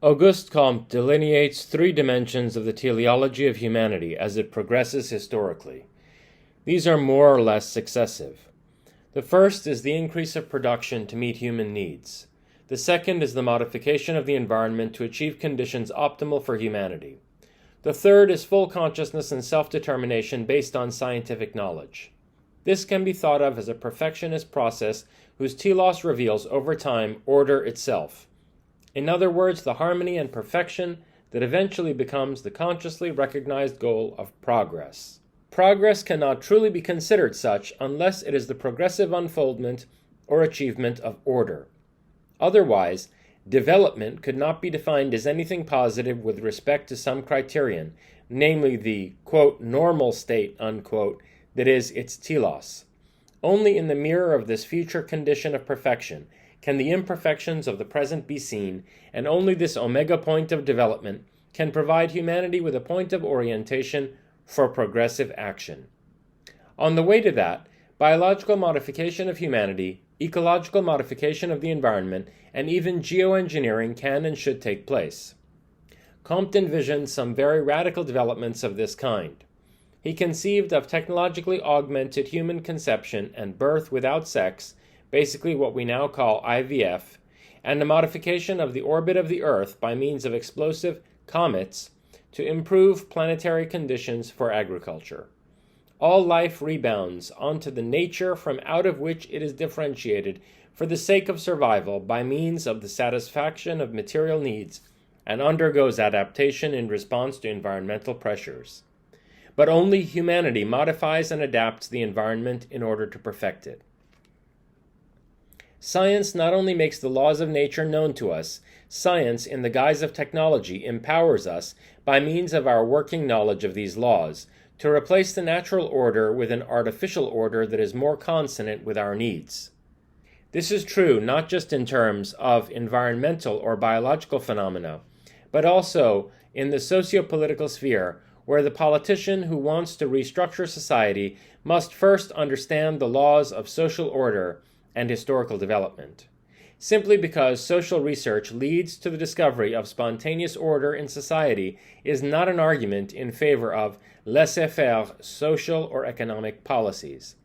Auguste Comte delineates three dimensions of the teleology of humanity as it progresses historically. These are more or less successive. The first is the increase of production to meet human needs. The second is the modification of the environment to achieve conditions optimal for humanity. The third is full consciousness and self-determination based on scientific knowledge. This can be thought of as a perfectionist process whose telos reveals over time order itself. In other words, the harmony and perfection that eventually becomes the consciously recognized goal of progress. Progress cannot truly be considered such unless it is the progressive unfoldment or achievement of order. Otherwise, development could not be defined as anything positive with respect to some criterion, namely the, quote, normal state, unquote, that is its telos. Only in the mirror of this future condition of perfection can the imperfections of the present be seen, and only this omega point of development can provide humanity with a point of orientation for progressive action. On the way to that, biological modification of humanity, ecological modification of the environment, and even geoengineering can and should take place. Comte envisioned some very radical developments of this kind. He conceived of technologically augmented human conception and birth without sex, basically what we now call IVF, and the modification of the orbit of the Earth by means of explosive comets to improve planetary conditions for agriculture. All life rebounds onto the nature from out of which it is differentiated for the sake of survival by means of the satisfaction of material needs and undergoes adaptation in response to environmental pressures. But only humanity modifies and adapts the environment in order to perfect it. Science not only makes the laws of nature known to us, science, in the guise of technology, empowers us, by means of our working knowledge of these laws, to replace the natural order with an artificial order that is more consonant with our needs. This is true not just in terms of environmental or biological phenomena, but also in the socio-political sphere, where the politician who wants to restructure society must first understand the laws of social order and historical development. Simply because social research leads to the discovery of spontaneous order in society is not an argument in favor of laissez-faire social or economic policies.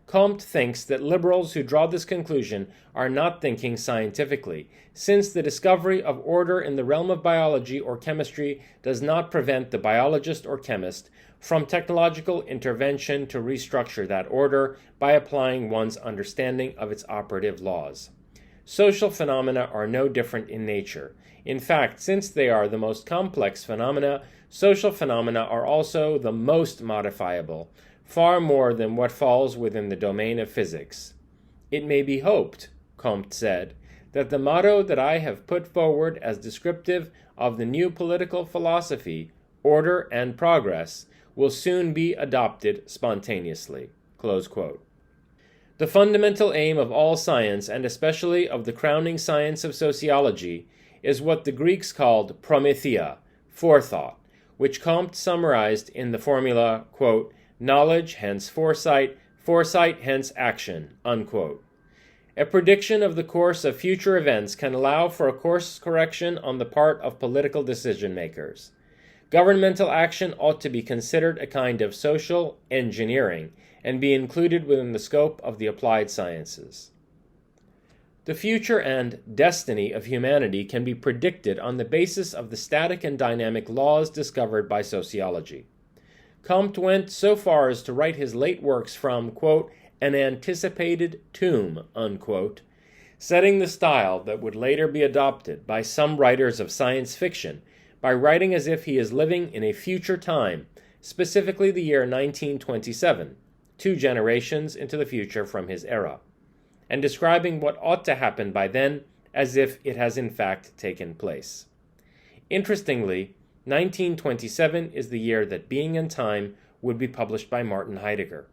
Comte thinks that liberals who draw this conclusion are not thinking scientifically, since the discovery of order in the realm of biology or chemistry does not prevent the biologist or chemist from technological intervention to restructure that order by applying one's understanding of its operative laws. Social phenomena are no different in nature. In fact, since they are the most complex phenomena, social phenomena are also the most modifiable, far more than what falls within the domain of physics. It may be hoped, Comte said, that the motto that I have put forward as descriptive of the new political philosophy, order and progress, will soon be adopted spontaneously. Close quote. The fundamental aim of all science, and especially of the crowning science of sociology, is what the Greeks called prometheia, forethought, which Comte summarized in the formula, quote, knowledge, hence foresight, foresight, hence action, unquote. A prediction of the course of future events can allow for a course correction on the part of political decision-makers. Governmental action ought to be considered a kind of social engineering and be included within the scope of the applied sciences. The future and destiny of humanity can be predicted on the basis of the static and dynamic laws discovered by sociology. Comte went so far as to write his late works from, quote, an anticipated tomb, unquote, setting the style that would later be adopted by some writers of science fiction by writing as if he is living in a future time, specifically the year 1927, 2 generations into the future from his era, and describing what ought to happen by then as if it has in fact taken place. Interestingly, 1927 is the year that Being and Time would be published by Martin Heidegger.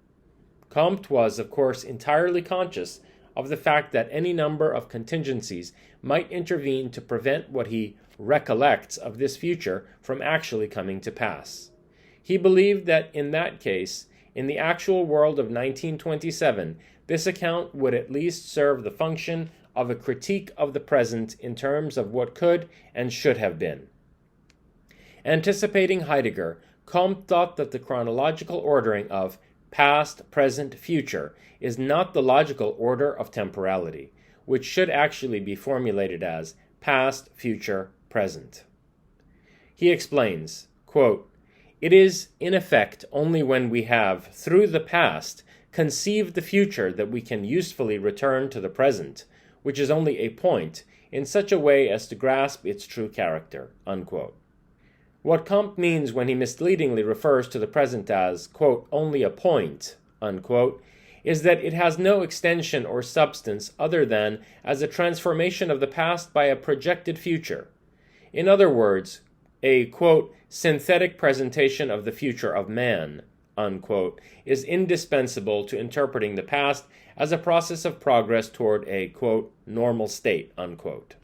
Comte was, of course, entirely conscious of the fact that any number of contingencies might intervene to prevent what he recollects of this future from actually coming to pass. He believed that in that case, in the actual world of 1927, this account would at least serve the function of a critique of the present in terms of what could and should have been. Anticipating Heidegger, Comte thought that the chronological ordering of past, present, future is not the logical order of temporality, which should actually be formulated as past, future, present. He explains, quote, "It is, in effect, only when we have, through the past, conceived the future that we can usefully return to the present, which is only a point, in such a way as to grasp its true character." Unquote. What Comte means when he misleadingly refers to the present as, quote, "only a point," unquote, is that it has no extension or substance other than as a transformation of the past by a projected future. In other words, a, quote, "synthetic presentation of the future of man," unquote, is indispensable to interpreting the past as a process of progress toward a, quote, "normal state," unquote.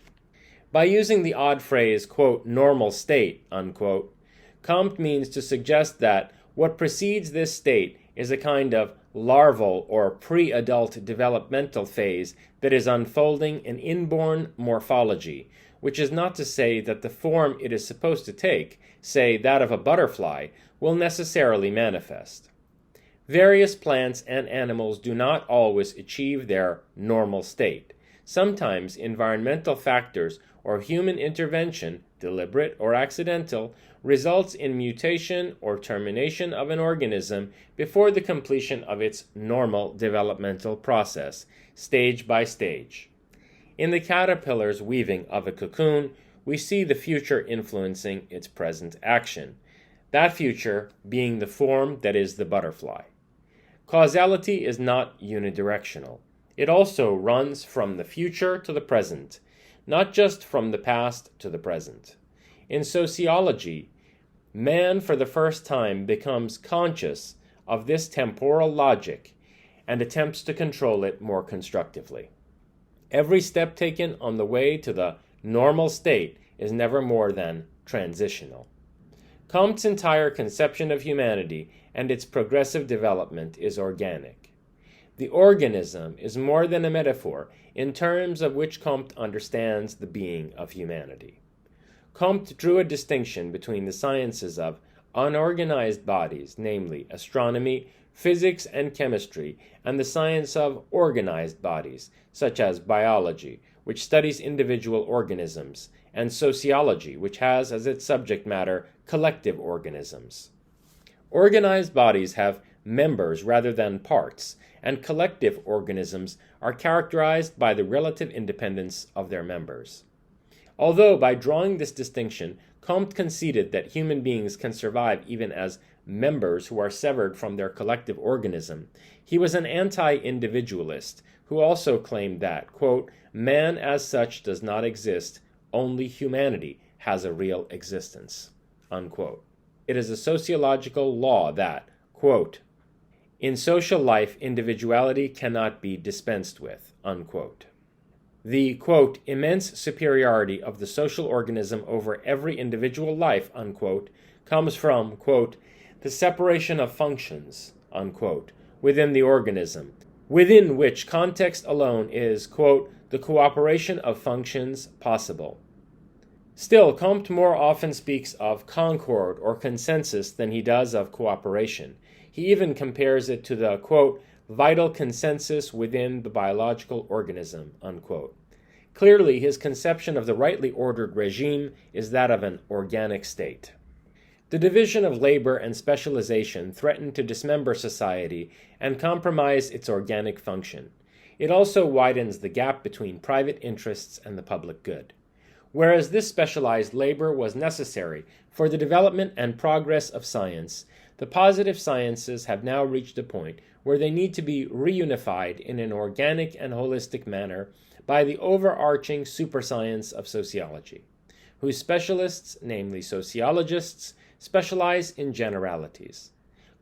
By using the odd phrase, quote, "normal state," unquote, Comte means to suggest that what precedes this state is a kind of larval or pre-adult developmental phase that is unfolding an inborn morphology, which is not to say that the form it is supposed to take, say that of a butterfly, will necessarily manifest. Various plants and animals do not always achieve their normal state. Sometimes environmental factors or human intervention, deliberate or accidental, results in mutation or termination of an organism before the completion of its normal developmental process, stage by stage. In the caterpillar's weaving of a cocoon, we see the future influencing its present action, that future being the form that is the butterfly. Causality is not unidirectional. It also runs from the future to the present, not just from the past to the present. In sociology, man for the first time becomes conscious of this temporal logic and attempts to control it more constructively. Every step taken on the way to the normal state is never more than transitional. Comte's entire conception of humanity and its progressive development is organic. The organism is more than a metaphor in terms of which Comte understands the being of humanity. Comte drew a distinction between the sciences of unorganized bodies, namely astronomy, physics, and chemistry, and the science of organized bodies, such as biology, which studies individual organisms, and sociology, which has as its subject matter collective organisms. Organized bodies have members rather than parts, and collective organisms are characterized by the relative independence of their members. Although by drawing this distinction, Comte conceded that human beings can survive even as members who are severed from their collective organism, he was an anti-individualist who also claimed that, quote, "man as such does not exist, only humanity has a real existence," unquote. It is a sociological law that, quote, "in social life individuality cannot be dispensed with," unquote. The, quote, "immense superiority of the social organism over every individual life," unquote, comes from, quote, "the separation of functions," unquote, within the organism, within which context alone is, quote, "the cooperation of functions possible." Still, Comte more often speaks of concord or consensus than he does of cooperation. He even compares it to the, quote, "vital consensus within the biological organism," unquote. Clearly, his conception of the rightly ordered regime is that of an organic state. The division of labor and specialization threatened to dismember society and compromise its organic function. It also widens the gap between private interests and the public good. Whereas this specialized labor was necessary for the development and progress of science, the positive sciences have now reached a point where they need to be reunified in an organic and holistic manner by the overarching superscience of sociology, whose specialists, namely sociologists, specialize in generalities.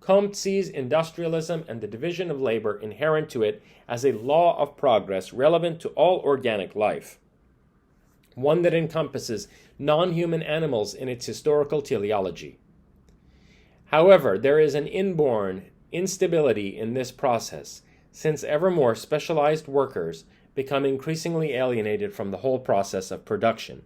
Comte sees industrialism and the division of labor inherent to it as a law of progress relevant to all organic life, one that encompasses non-human animals in its historical teleology. However, there is an inborn instability in this process, since ever more specialized workers become increasingly alienated from the whole process of production.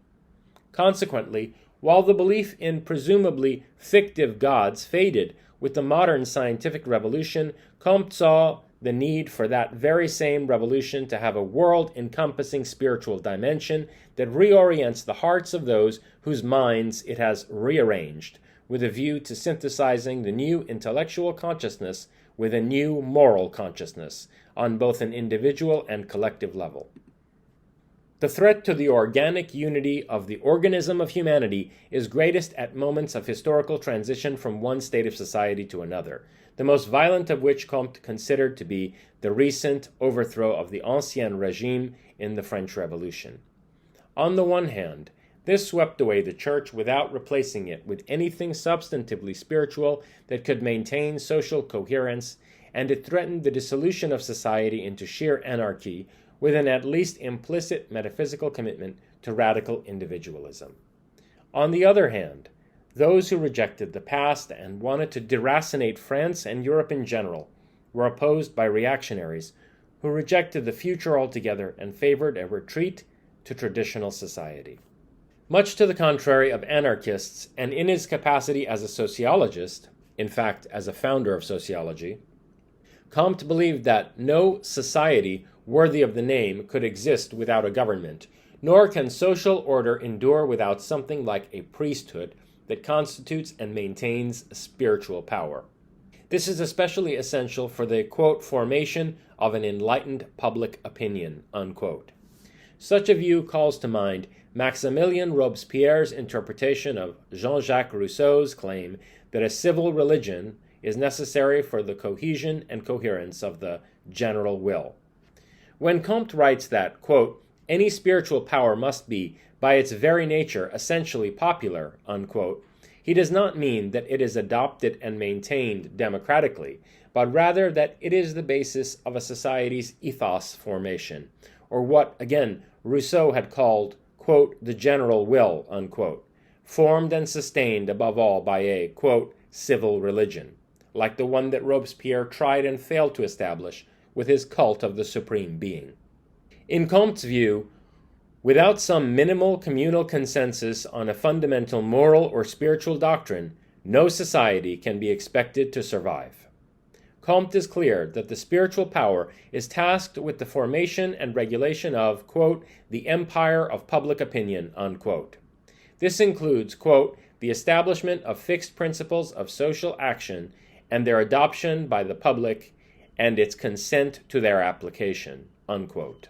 Consequently, while the belief in presumably fictive gods faded with the modern scientific revolution, Comte saw the need for that very same revolution to have a world-encompassing spiritual dimension that reorients the hearts of those whose minds it has rearranged, with a view to synthesizing the new intellectual consciousness with a new moral consciousness on both an individual and collective level. The threat to the organic unity of the organism of humanity is greatest at moments of historical transition from one state of society to another, the most violent of which Comte considered to be the recent overthrow of the Ancien Regime in the French Revolution. On the one hand, this swept away the Church without replacing it with anything substantively spiritual that could maintain social coherence, and it threatened the dissolution of society into sheer anarchy, with an at least implicit metaphysical commitment to radical individualism. On the other hand, those who rejected the past and wanted to deracinate France and Europe in general were opposed by reactionaries who rejected the future altogether and favored a retreat to traditional society. Much to the contrary of anarchists, and in his capacity as a sociologist, in fact as a founder of sociology, Comte believed that no society worthy of the name could exist without a government, nor can social order endure without something like a priesthood that constitutes and maintains spiritual power. This is especially essential for the, quote, formation of an enlightened public opinion, unquote. Such a view calls to mind Maximilien Robespierre's interpretation of Jean-Jacques Rousseau's claim that a civil religion is necessary for the cohesion and coherence of the general will. When Comte writes that, quote, any spiritual power must be, by its very nature, essentially popular, unquote, he does not mean that it is adopted and maintained democratically, but rather that it is the basis of a society's ethos formation, or what, again, Rousseau had called, quote, the general will, unquote, formed and sustained above all by a, quote, civil religion, like the one that Robespierre tried and failed to establish with his cult of the Supreme Being. In Comte's view, without some minimal communal consensus on a fundamental moral or spiritual doctrine, no society can be expected to survive. Comte is clear that the spiritual power is tasked with the formation and regulation of, quote, the empire of public opinion, unquote. This includes, quote, the establishment of fixed principles of social action and their adoption by the public and its consent to their application, unquote.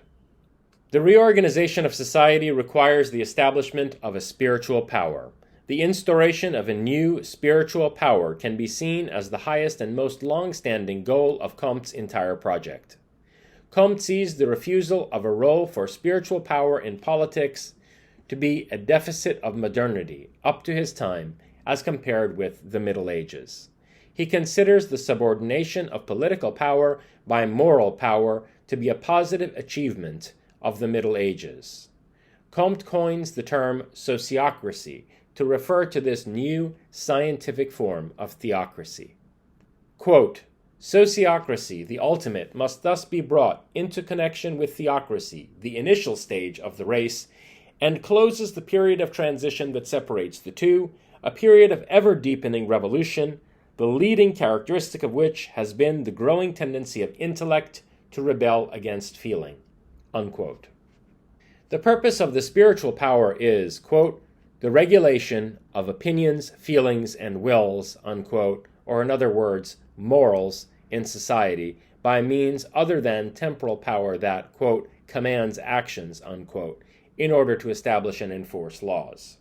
The reorganization of society requires the establishment of a spiritual power. The instauration of a new spiritual power can be seen as the highest and most long-standing goal of Comte's entire project. Comte sees the refusal of a role for spiritual power in politics to be a deficit of modernity up to his time as compared with the Middle Ages. He considers the subordination of political power by moral power to be a positive achievement of the Middle Ages. Comte coins the term sociocracy to refer to this new scientific form of theocracy. Quote, sociocracy, the ultimate, must thus be brought into connection with theocracy, the initial stage of the race, and closes the period of transition that separates the two, a period of ever-deepening revolution, the leading characteristic of which has been the growing tendency of intellect to rebel against feeling, unquote. The purpose of the spiritual power is, quote, the regulation of opinions, feelings, and wills, unquote, or in other words, morals, in society, by means other than temporal power that, quote, commands actions, unquote, in order to establish and enforce laws.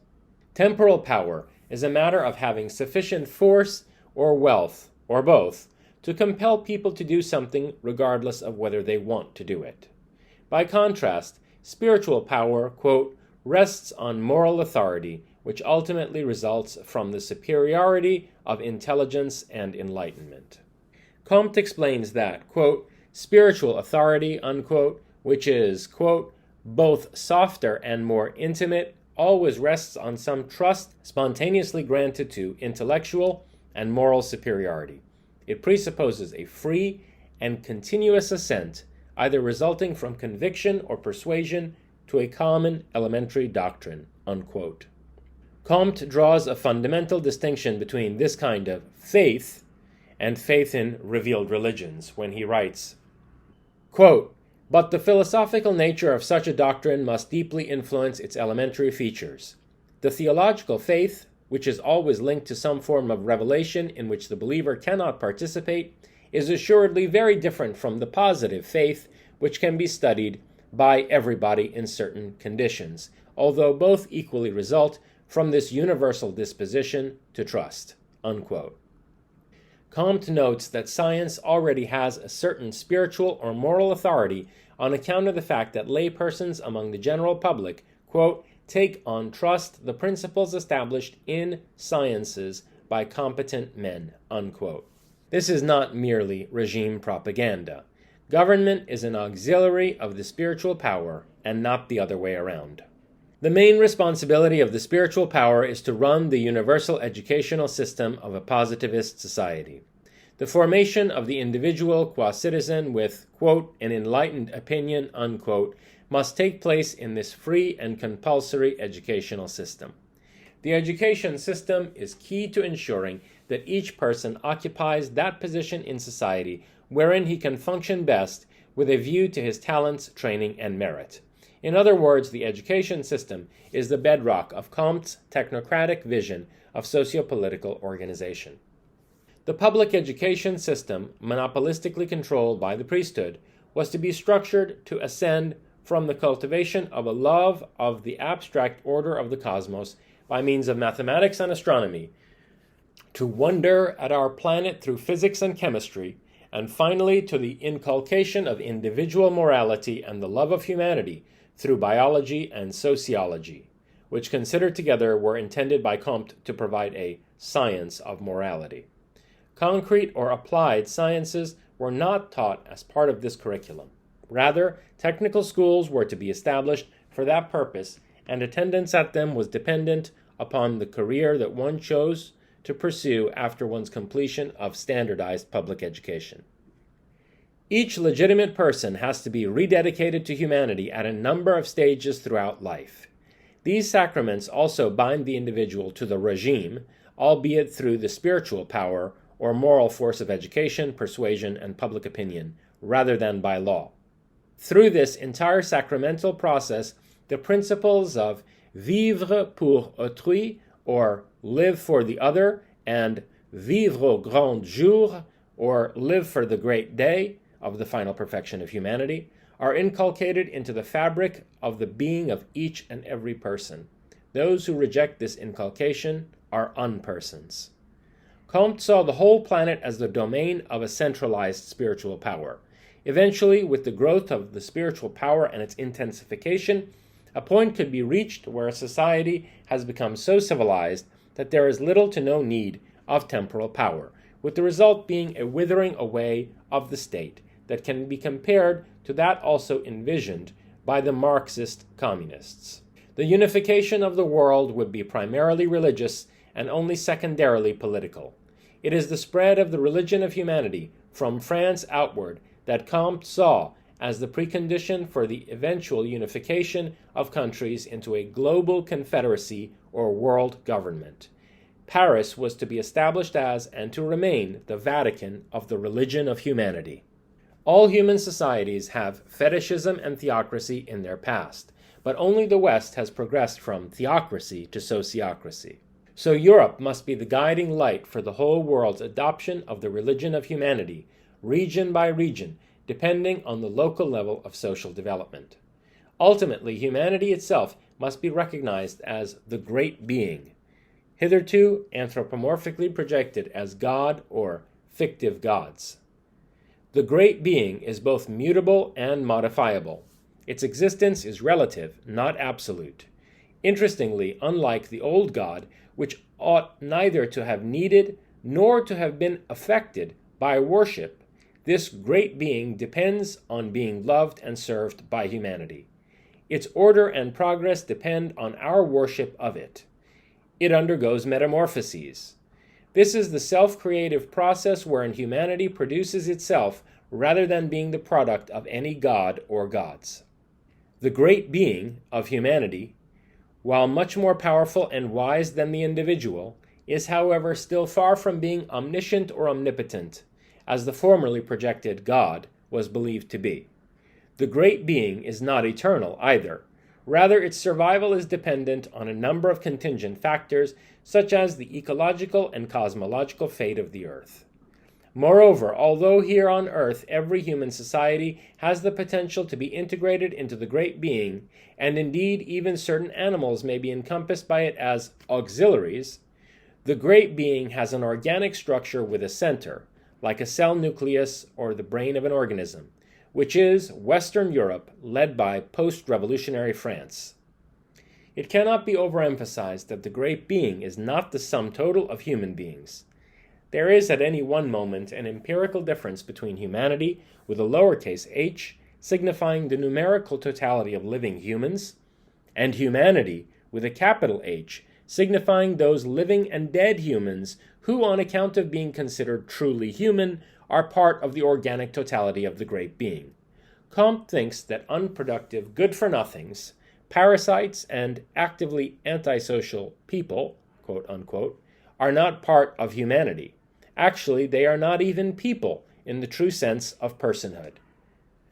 Temporal power is a matter of having sufficient force or wealth, or both, to compel people to do something regardless of whether they want to do it. By contrast, spiritual power, quote, rests on moral authority, which ultimately results from the superiority of intelligence and enlightenment. Comte explains that, quote, spiritual authority, unquote, which is, quote, both softer and more intimate, always rests on some trust spontaneously granted to intellectual and moral superiority. It presupposes a free and continuous assent either resulting from conviction or persuasion, to a common elementary doctrine." Unquote. Comte draws a fundamental distinction between this kind of faith and faith in revealed religions when he writes, quote, "But the philosophical nature of such a doctrine must deeply influence its elementary features. The theological faith, which is always linked to some form of revelation in which the believer cannot participate, is assuredly very different from the positive faith, which can be studied by everybody in certain conditions, although both equally result from this universal disposition to trust." Unquote. Comte notes that science already has a certain spiritual or moral authority on account of the fact that laypersons among the general public, quote, "take on trust the principles established in sciences by competent men." Unquote. This is not merely regime propaganda. Government is an auxiliary of the spiritual power and not the other way around. The main responsibility of the spiritual power is to run the universal educational system of a positivist society. The formation of the individual qua citizen with, quote, "an enlightened opinion," unquote, must take place in this free and compulsory educational system. The education system is key to ensuring that each person occupies that position in society wherein he can function best with a view to his talents, training, and merit. In other words, the education system is the bedrock of Comte's technocratic vision of socio-political organization. The public education system, monopolistically controlled by the priesthood, was to be structured to ascend from the cultivation of a love of the abstract order of the cosmos by means of mathematics and astronomy, to wonder at our planet through physics and chemistry, and finally to the inculcation of individual morality and the love of humanity through biology and sociology, which considered together were intended by Comte to provide a science of morality. Concrete or applied sciences were not taught as part of this curriculum. Rather, technical schools were to be established for that purpose, and attendance at them was dependent upon the career that one chose to pursue after one's completion of standardized public education. Each legitimate person has to be rededicated to humanity at a number of stages throughout life. These sacraments also bind the individual to the regime, albeit through the spiritual power or moral force of education, persuasion, and public opinion, rather than by law. Through this entire sacramental process, the principles of vivre pour autrui, or live for the other, and vivre au grand jour, or live for the great day, of the final perfection of humanity, are inculcated into the fabric of the being of each and every person. Those who reject this inculcation are unpersons. Comte saw the whole planet as the domain of a centralized spiritual power. Eventually, with the growth of the spiritual power and its intensification, a point could be reached where a society has become so civilized that there is little to no need of temporal power, with the result being a withering away of the state that can be compared to that also envisioned by the Marxist communists. The unification of the world would be primarily religious and only secondarily political. It is the spread of the religion of humanity from France outward that Comte saw as the precondition for the eventual unification of countries into a global confederacy or world government. Paris was to be established as, and to remain, the Vatican of the religion of humanity. All human societies have fetishism and theocracy in their past, but only the West has progressed from theocracy to sociocracy. So Europe must be the guiding light for the whole world's adoption of the religion of humanity, region by region, depending on the local level of social development. Ultimately, humanity itself must be recognized as the great being, hitherto anthropomorphically projected as God or fictive gods. The great being is both mutable and modifiable. Its existence is relative, not absolute. Interestingly, unlike the old God, which ought neither to have needed nor to have been affected by worship, this great being depends on being loved and served by humanity. Its order and progress depend on our worship of it. It undergoes metamorphoses. This is the self-creative process wherein humanity produces itself rather than being the product of any god or gods. The great being of humanity, while much more powerful and wise than the individual, is however still far from being omniscient or omnipotent, as the formerly projected God was believed to be. The great being is not eternal either. Rather, its survival is dependent on a number of contingent factors, such as the ecological and cosmological fate of the Earth. Moreover, although here on Earth every human society has the potential to be integrated into the great being, and indeed even certain animals may be encompassed by it as auxiliaries, the great being has an organic structure with a center, like a cell nucleus or the brain of an organism, which is Western Europe, led by post-revolutionary France. It cannot be overemphasized that the great being is not the sum total of human beings. There is at any one moment an empirical difference between humanity, with a lowercase h, signifying the numerical totality of living humans, and humanity, with a capital H, signifying those living and dead humans who, on account of being considered truly human, are part of the organic totality of the great being. Comte thinks that unproductive good-for-nothings, parasites, and actively antisocial people, quote unquote, are not part of humanity. Actually, they are not even people in the true sense of personhood.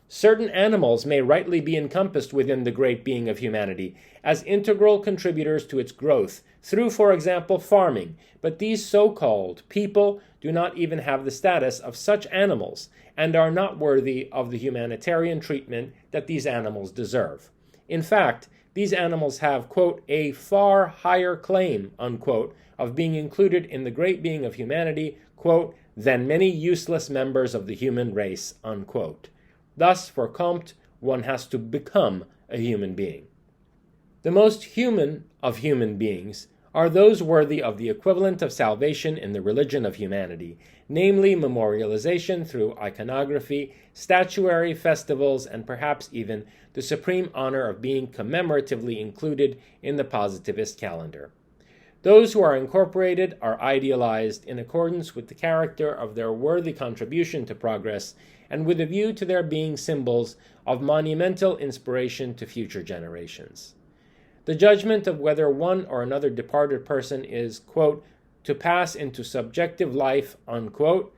Certain animals may rightly be encompassed within the great being of humanity as integral contributors to its growth through, for example, farming, but these so-called people do not even have the status of such animals and are not worthy of the humanitarian treatment that these animals deserve. In fact, these animals have, quote, a far higher claim, unquote, of being included in the great being of humanity, quote, than many useless members of the human race, unquote. Thus, for Comte, one has to become a human being. The most human of human beings are those worthy of the equivalent of salvation in the religion of humanity, namely memorialization through iconography, statuary, festivals, and perhaps even the supreme honor of being commemoratively included in the positivist calendar. Those who are incorporated are idealized in accordance with the character of their worthy contribution to progress and with a view to their being symbols of monumental inspiration to future generations. The judgment of whether one or another departed person is, quote, to pass into subjective life, unquote,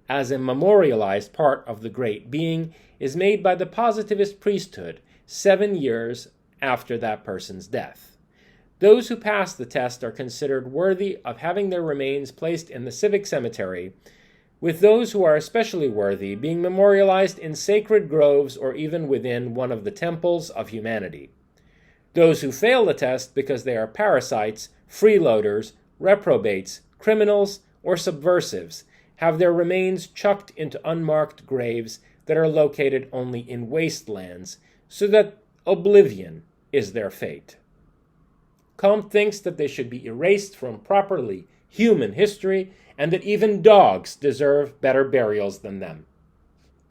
as a memorialized part of the great being is made by the positivist priesthood 7 years after that person's death. Those who pass the test are considered worthy of having their remains placed in the civic cemetery, with those who are especially worthy being memorialized in sacred groves or even within one of the temples of humanity. Those who fail the test because they are parasites, freeloaders, reprobates, criminals, or subversives have their remains chucked into unmarked graves that are located only in wastelands, so that oblivion is their fate. Comte thinks that they should be erased from properly human history and that even dogs deserve better burials than them.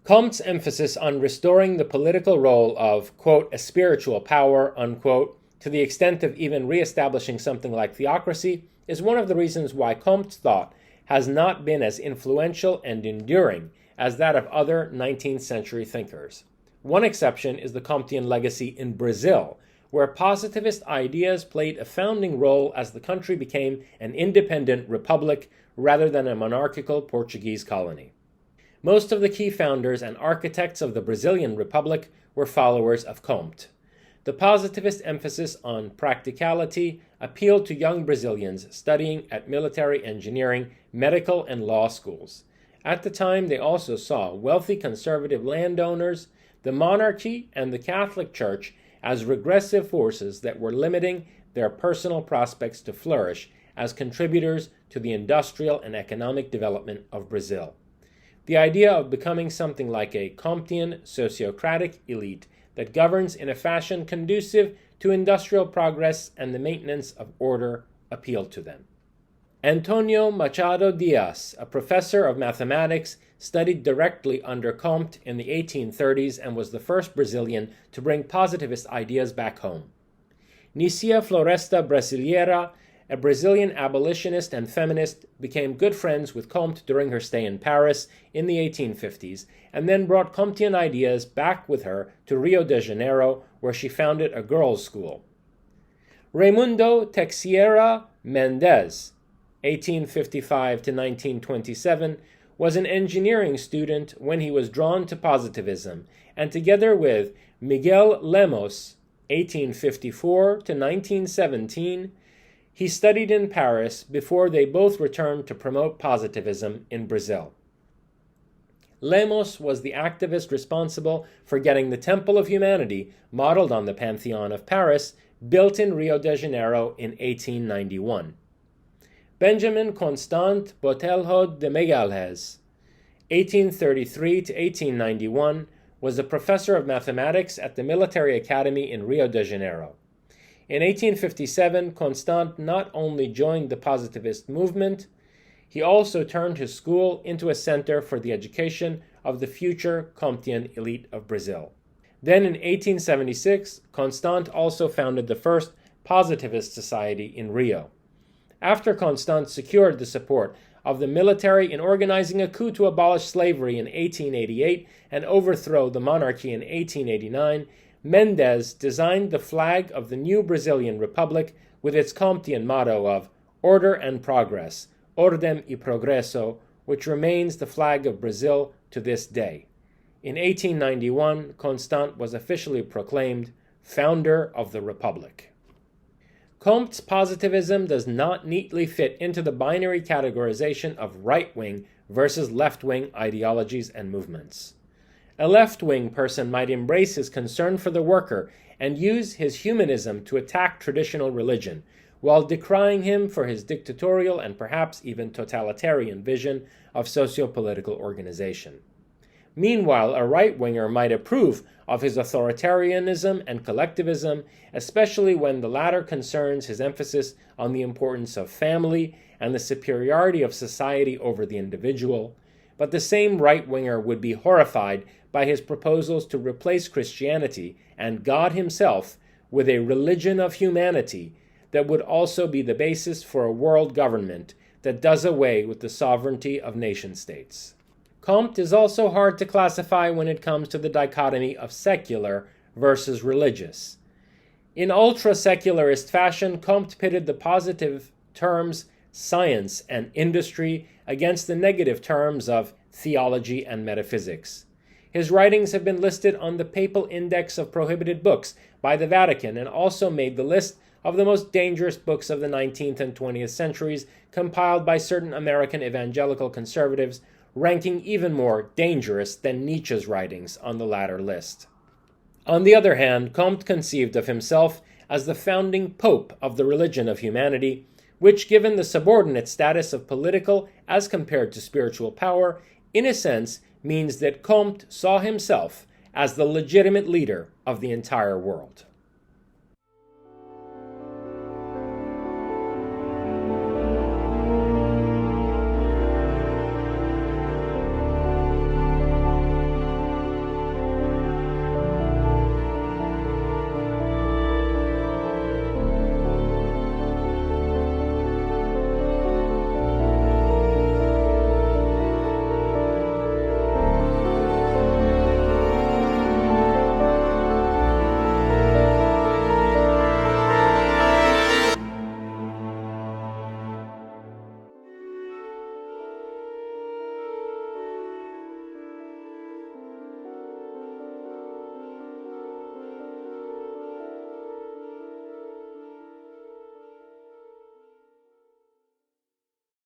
Comte's emphasis on restoring the political role of, quote, a spiritual power, unquote, to the extent of even reestablishing something like theocracy is one of the reasons why Comte's thought has not been as influential and enduring as that of other 19th century thinkers. One exception is the Comtean legacy in Brazil, where positivist ideas played a founding role as the country became an independent republic rather than a monarchical Portuguese colony. Most of the key founders and architects of the Brazilian Republic were followers of Comte. The positivist emphasis on practicality appealed to young Brazilians studying at military engineering, medical, and law schools. At the time, they also saw wealthy conservative landowners, the monarchy, and the Catholic Church as regressive forces that were limiting their personal prospects to flourish as contributors to the industrial and economic development of Brazil. The idea of becoming something like a Comtean sociocratic elite that governs in a fashion conducive to industrial progress and the maintenance of order appealed to them. Antonio Machado Dias, a professor of mathematics, studied directly under Comte in the 1830s and was the first Brazilian to bring positivist ideas back home. Nicia Floresta Brasileira, a Brazilian abolitionist and feminist, became good friends with Comte during her stay in Paris in the 1850s, and then brought Comtean ideas back with her to Rio de Janeiro, where she founded a girls' school. Raimundo Teixeira Mendes, 1855 to 1927, was an engineering student when he was drawn to positivism, and together with Miguel Lemos, 1854 to 1917, he studied in Paris before they both returned to promote positivism in Brazil. Lemos was the activist responsible for getting the Temple of Humanity, modeled on the Pantheon of Paris, built in Rio de Janeiro in 1891. Benjamin Constant Botelho de Magalhães, 1833 to 1891, was a professor of mathematics at the Military Academy in Rio de Janeiro. In 1857, Constant not only joined the positivist movement, he also turned his school into a center for the education of the future Comtean elite of Brazil. Then in 1876, Constant also founded the first Positivist Society in Rio. After Constant secured the support of the military in organizing a coup to abolish slavery in 1888 and overthrow the monarchy in 1889, Mendes designed the flag of the new Brazilian Republic with its Comtean motto of Order and Progress, Ordem e Progresso, which remains the flag of Brazil to this day. In 1891, Constant was officially proclaimed founder of the Republic. Comte's positivism does not neatly fit into the binary categorization of right-wing versus left-wing ideologies and movements. A left-wing person might embrace his concern for the worker and use his humanism to attack traditional religion, while decrying him for his dictatorial and perhaps even totalitarian vision of socio-political organization. Meanwhile, a right-winger might approve of his authoritarianism and collectivism, especially when the latter concerns his emphasis on the importance of family and the superiority of society over the individual. But the same right-winger would be horrified by his proposals to replace Christianity and God himself with a religion of humanity that would also be the basis for a world government that does away with the sovereignty of nation-states. Comte is also hard to classify when it comes to the dichotomy of secular versus religious. In ultra-secularist fashion, Comte pitted the positive terms science and industry against the negative terms of theology and metaphysics. His writings have been listed on the Papal Index of Prohibited Books by the Vatican and also made the list of the most dangerous books of the 19th and 20th centuries, compiled by certain American evangelical conservatives, ranking even more dangerous than Nietzsche's writings on the latter list. On the other hand, Comte conceived of himself as the founding pope of the religion of humanity, which, given the subordinate status of political as compared to spiritual power, in a sense means that Comte saw himself as the legitimate leader of the entire world.